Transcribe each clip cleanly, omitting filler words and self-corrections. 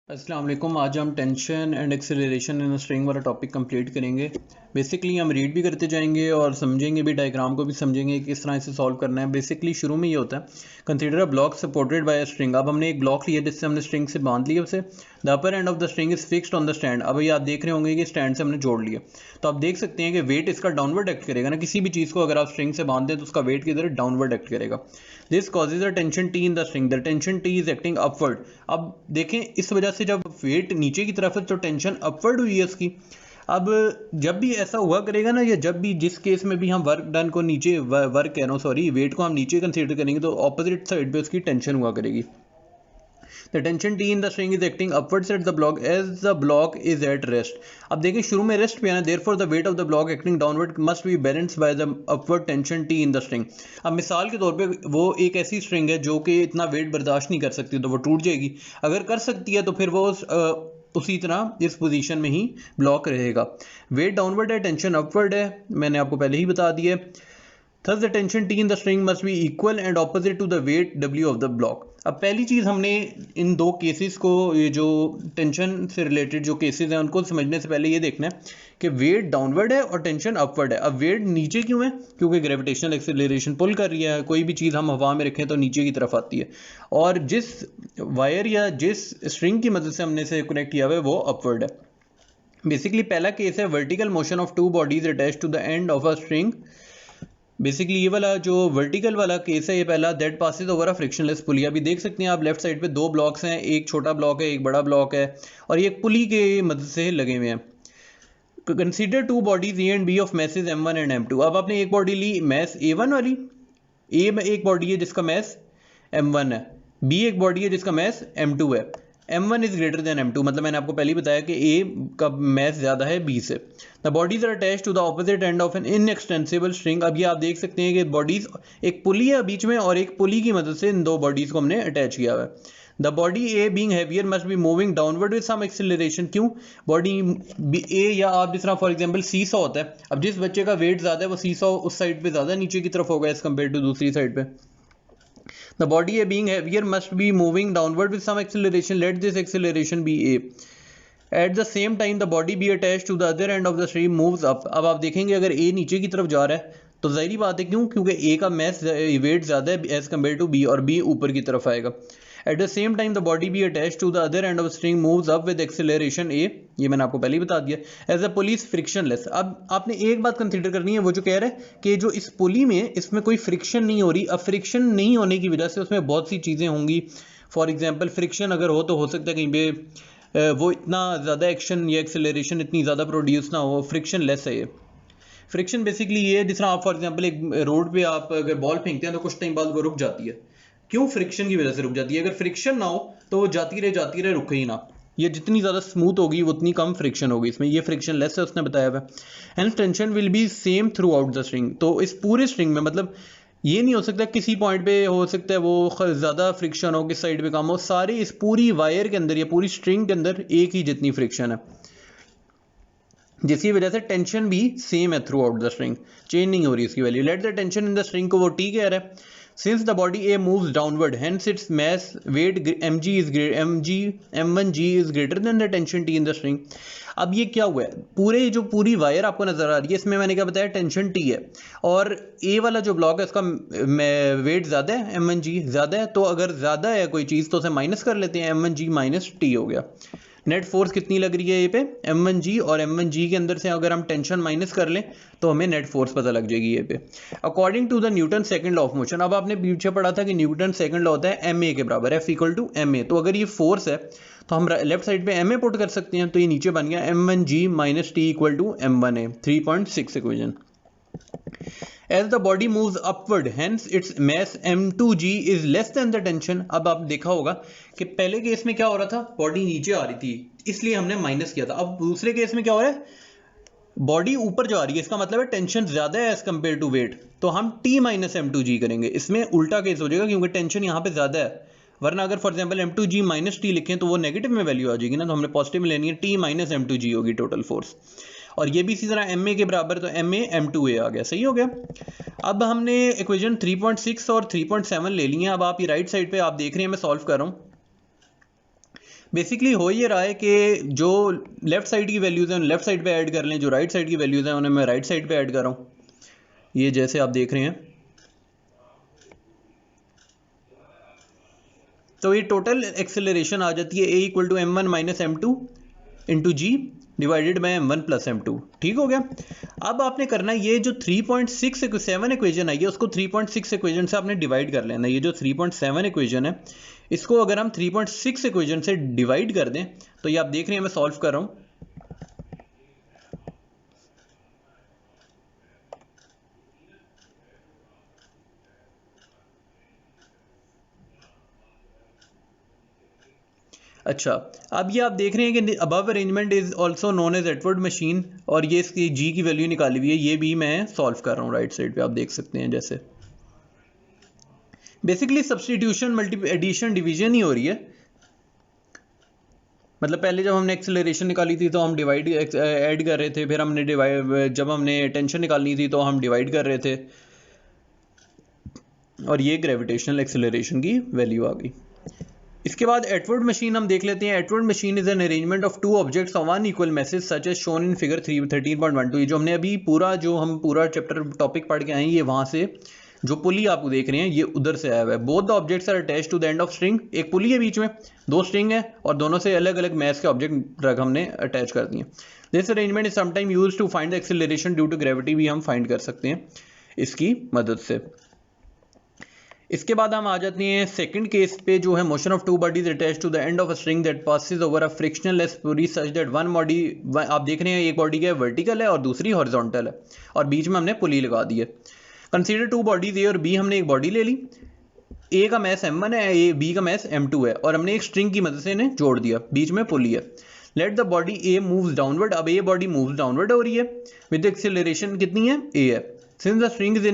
अस्सलाम वालेकुम। आज हम tension and acceleration in string वाला टॉपिक कंप्लीट करेंगे। बेसिकली हम रीड भी करते जाएंगे और समझेंगे भी, डायग्राम को भी समझेंगे किस तरह इसे सॉल्व करना है। बेसिकली शुरू में ये होता है, consider a block supported by a string. अब हमने एक ब्लॉक लिया जिससे हमने स्ट्रिंग से बांध लिया उसे। The upper end of the string is fixed on the stand. अब ये आप देख रहे होंगे कि स्टैंड से हमने जोड़ लिया, तो आप देख सकते हैं कि वेट इसका डाउनवर्ड एक्ट करेगा ना। किसी भी चीज़ को अगर आप स्ट्रिंग से बांध दें तो उसका वेट किधर डाउनवर्ड एक्ट करेगा। This causes a tension T in the string, the tension T is acting upward. अब देखें, इस वजह से जब वेट नीचे की तरफ है तो टेंशन अपवर्ड हुई है इसकी। अब जब भी ऐसा हुआ करेगा ना, या जब भी जिस केस में भी हम वर्क डन को नीचे, वर्क कह रहा हूँ सॉरी, वेट को हम नीचे कंसीडर करेंगे तो ऑपोजिट साइड पे उसकी टेंशन हुआ करेगी। The tension T in the string is acting upwards at the block as the block is at rest. अब देखिए शुरू में रेस्ट पे है ना, therefore the weight of the block acting downward must be balanced by the upward tension T in the string. अब मिसाल के तौर पे वो एक ऐसी स्ट्रिंग है जो कि इतना वेट बर्दाश्त नहीं कर सकती, तो वो टूट जाएगी। अगर कर सकती है तो फिर वो उसी तरह इस पोजीशन में ही ब्लॉक रहेगा। वेट डाउनवर्ड है, टेंशन अपवर्ड है, मैंने आपको पहले ही बता दिया है। Thus the tension T in the string must be equal and opposite to the weight W of the block. अब पहली चीज़ हमने इन दो केसेस को, ये जो टेंशन से रिलेटेड जो केसेस हैं उनको समझने से पहले ये देखना है कि वेट डाउनवर्ड है और टेंशन अपवर्ड है। अब वेट नीचे क्यों है? क्योंकि ग्रेविटेशनल एक्सेलरेशन पुल कर रही है। कोई भी चीज़ हम हवा में रखें तो नीचे की तरफ आती है, और जिस वायर या जिस स्ट्रिंग की मदद से हमने इसे कनेक्ट किया हुआ है वो अपवर्ड है। बेसिकली पहला केस है vertical motion of two bodies attach to the end of a string. Basically ये वाला जो वर्टिकल वाला केस है ये पहला, that passes over a frictionless pulley. अभी देख सकते हैं आप लेफ्ट साइड पे दो ब्लॉक्स हैं, एक छोटा ब्लॉक है एक बड़ा ब्लॉक है, और ये एक पुली के मदद से लगे हुए हैं। Consider two bodies A and B of mass m1 and m2। अब आपने एक बॉडी ली मैस a1 वाली, ए में एक बॉडी है जिसका मैस m1 है, बी एक बॉडी है जिसका मैस m2 है। m1 is greater then m2, मतलब मैंने आपको पहले ही बताया कि a का मैस ज़्यादा है b से। The bodies are attach to the opposite end of an inextensible string. अब ये आप देख सकते हैं कि बॉडीज, एक पुली है बीच में और एक पुली की मदद से इन दो बॉडीज को हमने अटैच किया हुआ है। The body A being heavier must be moving downward with some acceleration. क्यों? बॉडी ए, या आप जिस तरह फॉर एग्जांपल सीसॉ होता है, अब जिस बच्चे का वेट ज़्यादा है वो सीसॉ उस साइड पे ज़्यादा नीचे की तरफ होगा एज कम्पेयर टू दूसरी साइड पे। The body A being heavier must be moving downward with some acceleration. Let this acceleration be A. At the same time, the body B attached to the other end of the stream moves up. अब आप देखेंगे अगर A नीचे की तरफ जा रहा है तो जाहिर बात है, क्यों? क्योंकि A का मैस वेट ज़्यादा है एज कम्पेयर टू B, और B ऊपर की तरफ आएगा। At the same time, the body B attached to the other end of the string moves up with acceleration A. ये मैंने आपको पहले ही बता दिया। As a pulley is frictionless. अब आपने एक बात कंसीडर करनी है, वो जो कह रहा है कि जो इस पुली में इसमें कोई फ्रिक्शन नहीं हो रही। अब फ्रिक्शन नहीं होने की वजह से उसमें बहुत सी चीज़ें होंगी। फॉर एग्जाम्पल फ्रिक्शन अगर हो तो हो सकता है कहीं पे वो इतना ज़्यादा एक्शन या एक्सेलरेशन इतनी ज़्यादा प्रोड्यूस ना हो। फ्रिक्शन लेस है ये। फ्रिक्शन बेसिकली ये, जिस तरह आप फॉर एग्जांपल एक रोड पे आप अगर बॉल फेंकते हैं तो कुछ टाइम बाद वो रुक जाती है। क्यों? फ्रिक्शन की वजह से रुक जाती है। अगर फ्रिक्शन ना हो तो वो जाती रहे रुके ही ना। ये जितनी ज़्यादा स्मूथ होगी उतनी कम फ्रिक्शन होगी इसमें। ये फ्रिक्शन लेस है उसने बताया हुआ है। And tension will be same through out the string. तो इस पूरे स्ट्रिंग में, मतलब ये नहीं हो सकता किसी पॉइंट पे हो सकता है वो ज़्यादा फ्रिक्शन हो, किस साइड पे कम हो। सारे इस पूरी वायर के अंदर या पूरी स्ट्रिंग के अंदर एक ही जितनी फ्रिक्शन है, जिसकी वजह से टेंशन भी सेम है throughout the string, change नहीं हो रही इसकी value. Let the tension in the string को वो टी कह रहा है। Since the body A moves downward hence its mass weight m1g is greater than the tension T in the string. अब ये क्या हुआ है, जो पूरी वायर आपको नजर आ रही है इसमें मैंने क्या बताया, टेंशन टी है, और ए वाला जो ब्लॉक है उसका वेट ज़्यादा है, m1g ज़्यादा है। तो अगर ज़्यादा है कोई चीज़ तो उसे माइनस कर लेते हैं, m1g माइनस टी हो गया। नेट फोर्स कितनी लग रही है ये पे, m1g, और m1g के अंदर से अगर हम टेंशन माइनस कर लें तो हमें नेट फोर्स पता लग जाएगी ये पे, according to the Newton second law of motion. अब आपने पीछे पढ़ा था कि न्यूटन सेकंड लॉ होता है ma के बराबर, F इक्वल टू ma। तो अगर ये फोर्स है तो हम लेफ्ट साइड पे ma पुट कर सकते हैं, तो ये नीचे बन गया m1g minus T equal to m1a, 3.6 equation. As the body moves upward, hence its mass m2g is less than the tension। अब आप देखा होगा कि पहले केस में क्या हो रहा था, बॉडी नीचे आ रही थी इसलिए हमने माइनस किया था। अब दूसरे केस में क्या हो रहा है, बॉडी ऊपर जा रही है, इसका मतलब है टेंशन ज्यादा है एज कंपेयर टू वेट, तो हम t माइनस m2g करेंगे। इसमें उल्टा केस हो जाएगा क्योंकि टेंशन यहाँ पे ज्यादा है, वरना अगर for example m2g minus T लिखें तो वो नेगेटिव में वैल्यू आ जाएगी ना, तो हमने पॉजिटिव में लेनी है, t माइनस m2g होगी टोटल फोर्स। और ये भी इसी तरह ma के बराबर, तो ma m2a आ गया, सही हो गया। अब हमने इक्वेशन 3.6 और 3.7 ले लिए हैं। अब आप ये राइट साइड पे आप देख रहे हैं मैं सॉल्व कर रहा हूँ। बेसिकली हो ये रहा है कि जो लेफ्ट साइड की वैल्यूज़ हैं लेफ्ट साइड पे ऐड कर लें, जो राइट साइड की वैल्यूज़ हैं उन्हें मैं राइट साइड पे ऐड कर रहा हूँ। ये जैसे आप देख रहे हैं, तो ये टोटल एक्सेलरेशन आ जाती है a equal to m1 minus m2 into g divided by m1 plus m2। ठीक हो गया। अब आपने करना है ये जो 3.67 इक्वेशन आई है उसको 3.6 इक्वेशन से आपने डिवाइड कर लेना। ये जो 3.7 इक्वेशन है इसको अगर हम 3.6 इक्वेशन से डिवाइड कर दें तो ये आप देख रहे हैं मैं सॉल्व कर रहा हूँ। अच्छा, अब ये आप देख रहे हैं कि above arrangement is also known as एटवर्ड मशीन, और ये इसकी जी की वैल्यू निकाली हुई है, ये भी मैं सॉल्व कर रहा हूँ राइट साइड पे आप देख सकते हैं। जैसे basically substitution multi addition division ही हो रही है। मतलब पहले जब हमने एक्सेलरेशन निकाली थी तो हम डिवाइड ऐड कर रहे थे, फिर हमने डिवाइड जब हमने टेंशन निकालनी थी तो हम डिवाइड कर रहे थे, और ये ग्रेविटेशनल एक्सेलरेशन की वैल्यू आ गई। इसके बाद एटवर्ड मशीन हम देख लेते हैं। एटवर्ड machine is an arrangement of two objects of one equal masses such as shown in figure 13.12। ये जो हमने अभी हम पूरा चैप्टर टॉपिक पढ़ के आए हैं, ये वहां से जो पुली आप देख रहे हैं ये उधर से आया हुआ है। Both the objects are attached to the end of string. एक पुली है बीच में, दो स्ट्रिंग है और दोनों से अलग अलग मैस के ऑब्जेक्ट रख हमने अटैच कर दिए। This arrangement is sometime used to find the acceleration due to gravity, भी हम फाइंड कर सकते हैं इसकी मदद से। इसके बाद हम आ जाते हैं सेकंड केस पे, जो है motion of two bodies attached to the end of a string that passes over a frictionless pulley such that one body, आप देख रहे हैं एक बॉडी क्या है वर्टिकल है और दूसरी हॉरिजॉन्टल है, और बीच में हमने पुली लगा दी है। कंसीडर टू बॉडीज ए और बी, हमने एक बॉडी ले ली, ए का मैस m1 है, ए बी का मैस m2 है, और हमने एक स्ट्रिंग की मदद से इन्हें जोड़ दिया, बीच में पुली है। Let the body A moves downward, अब ए बॉडी मूव्स डाउनवर्ड हो रही है विद एक्सेलरेशन कितनी है a है। Since the string is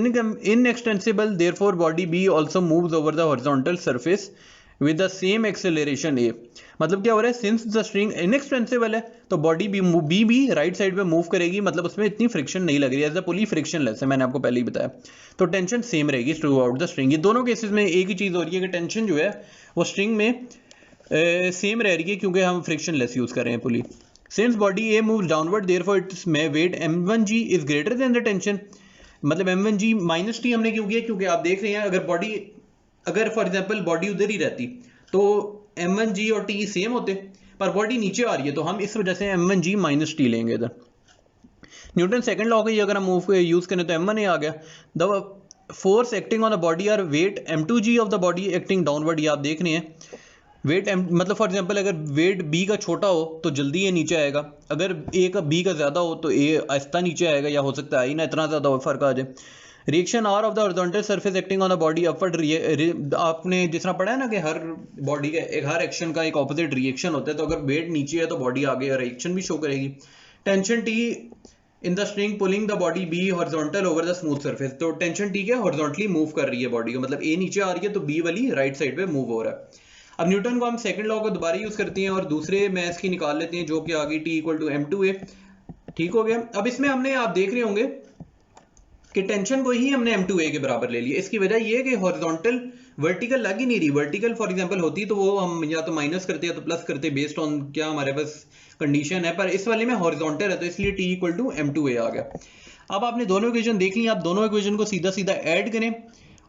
inextensible, therefore body B also moves over the horizontal surface with the same acceleration A। मतलब क्या हो रहा है, since the string inextensible है तो बॉडी B भी राइट साइड पे मूव करेगी, मतलब उसमें इतनी फ्रिक्शन नहीं लग रही है, एज द पुली फ्रिक्शनलेस है, मैंने आपको पहले ही बताया। तो टेंशन सेम रहेगी थ्रू आउट द स्ट्रिंग। ये दोनों केसेस में एक ही चीज हो रही है कि टेंशन जो है वो स्ट्रिंग में सेम रह रही है क्योंकि हम फ्रिक्शनलेस यूज कर रहे हैं पुली। Since body A moves downward, therefore its weight m1g is greater than the tension। मतलब m1g माइनस टी हमने क्यों किया, क्योंकि आप देख रहे हैं अगर फॉर एग्जांपल बॉडी उधर ही रहती तो m1g और t सेम होते, पर बॉडी नीचे आ रही है तो हम इस वजह से m1g माइनस टी लेंगे इधर। न्यूटन सेकंड लॉ का अगर हम मूव यूज करें तो m1 आ गया। The force acting on the body are weight m2g of the body acting downward. ये आप देख रहे हैं वेट मतलब फॉर एग्जांपल अगर वेट बी का छोटा हो तो जल्दी ये नीचे आएगा, अगर ए का बी का ज्यादा हो तो ए आहिस्ता नीचे आएगा, या हो सकता है ही ना इतना ज्यादा हो फर्क आ जाए। Reaction are of the horizontal surface acting on the body upward. आपने जिस तरह पढ़ा है ना कि हर बॉडी का हर एक्शन का एक ऑपोजिट रिएक्शन होता है, तो अगर वेट नीचे है तो बॉडी आगे रिएक्शन भी शो करेगी। Tension T in the string pulling the body B horizontal over the smooth surface. तो टेंशन टी क्या हॉरिजॉन्टली मूव कर रही है बॉडी को, मतलब ए नीचे आ रही है तो बी वाली राइट साइड पे मूव हो रहा है। अब न्यूटन को हम सेकंड लॉ को दोबारा यूज करते हैं और दूसरे मैथ्स की निकाल लेते हैं, जो कि आ गई T इक्वल टू m2a। ठीक हो गया। अब इसमें हमने आप देख रहे होंगे कि टेंशन को ही हमने m2a के बराबर ले लिया। इसकी वजह यह है कि हॉरिजॉन्टल वर्टिकल लग ही नहीं रही। वर्टिकल फॉर एग्जांपल होती तो वो हम या तो माइनस करते या तो प्लस करते बेस्ड ऑन क्या हमारे पास कंडीशन है, पर इस वाले में हॉरिजॉन्टल है तो इसलिए T इक्वल टू m2a आ गया। अब आपने दोनों इक्वेशन देख ली, आप दोनों इक्वेशन को सीधा सीधा ऐड करें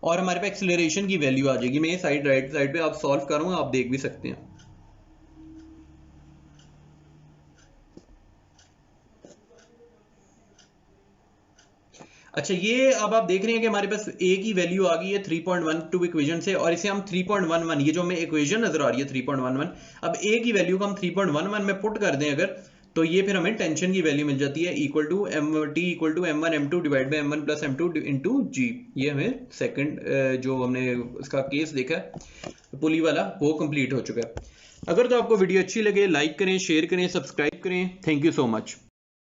और हमारे पास एक्सेलरेशन की वैल्यू आ जाएगी। मैं ये साइड राइट साइड पे आप सॉल्व करूंगा, आप देख भी सकते हैं। अच्छा, ये अब आप देख रहे हैं कि हमारे पास a की वैल्यू आ गई है 3.12 इक्वेशन से, और इसे हम 3.11 ये जो हमें इक्वेशन नजर आ रही है 3.11, अब a की वैल्यू को हम 3.11 में पुट कर दें अगर, तो ये फिर हमें टेंशन की वैल्यू मिल जाती है equal to T equal to m1 m2 divide by m1 plus m2 into g. ये हमें सेकंड जो हमने उसका केस देखा है पुली वाला वो कंप्लीट हो चुका है। अगर तो आपको वीडियो अच्छी लगे लाइक करें, शेयर करें, सब्सक्राइब करें। Thank you so much.